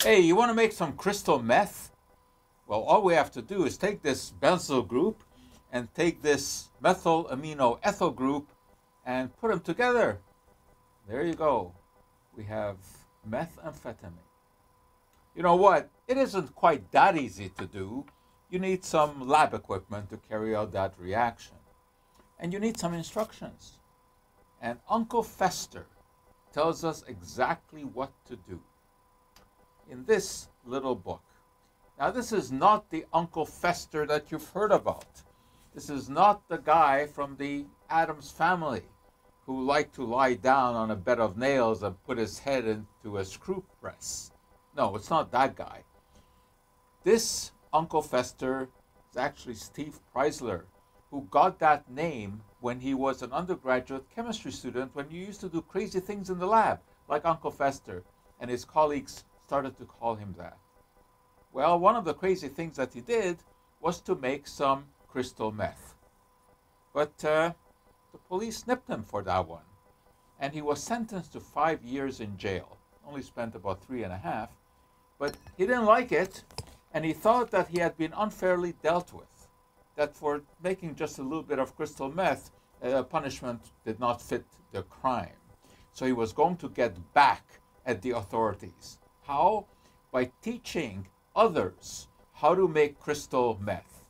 Hey, you want to make some crystal meth? Well, all we have to do is take this benzyl group and take this methyl amino ethyl group and put them together. There you go. We have methamphetamine. You know what? It isn't quite that easy to do. You need some lab equipment to carry out that reaction. And you need some instructions. And Uncle Fester tells us exactly what to do in this little book. Now, this is not the Uncle Fester that you've heard about. This is not the guy from the Addams family who liked to lie down on a bed of nails and put his head into a screw press. No, it's not that guy. This Uncle Fester is actually Steve Preisler, who got that name when he was an undergraduate chemistry student when you used to do crazy things in the lab, like Uncle Fester, and his colleagues started to call him that. Well, one of the crazy things that he did was to make some crystal meth. But the police snipped him for that one, and he was sentenced to 5 years in jail. Only spent about 3.5, but he didn't like it, and he thought that he had been unfairly dealt with, that for making just a little bit of crystal meth, punishment did not fit the crime. So he was going to get back at the authorities. How? By teaching others how to make crystal meth.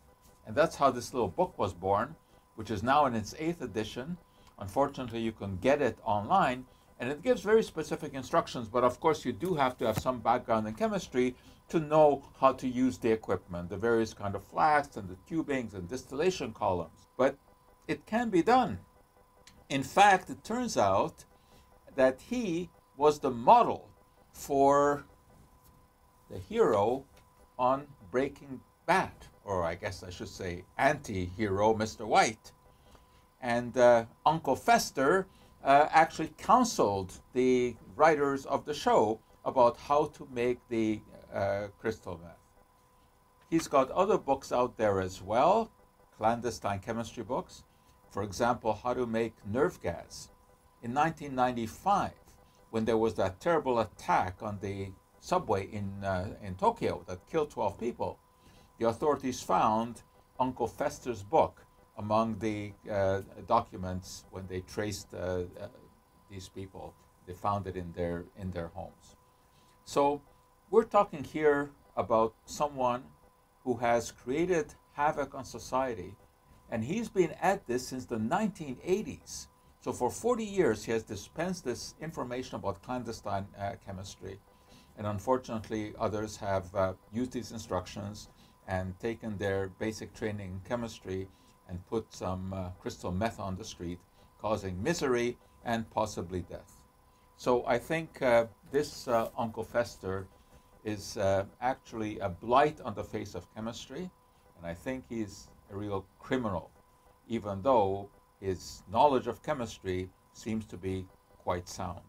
And that's how this little book was born, which is now in its 8th edition. Unfortunately, you can get it online, and it gives very specific instructions, but of course you do have to have some background in chemistry to know how to use the equipment, the various kind of flasks and the tubings and distillation columns. But it can be done. In fact, it turns out that he was the model for the hero on Breaking Bad, or I guess I should say anti-hero, Mr. White. And Uncle Fester actually counseled the writers of the show about how to make the crystal meth. He's got other books out there as well, clandestine chemistry books. For example, how to make nerve gas. In 1995, when there was that terrible attack on the subway in Tokyo that killed 12 people, the authorities found Uncle Fester's book among the documents when they traced these people. They found it in their homes. So we're talking here about someone who has created havoc on society, and he's been at this since the 1980s. So for 40 years, he has dispensed this information about clandestine chemistry. And unfortunately, others have used these instructions and taken their basic training in chemistry and put some crystal meth on the street, causing misery and possibly death. So I think this Uncle Fester is actually a blight on the face of chemistry, and I think he's a real criminal, even though his knowledge of chemistry seems to be quite sound.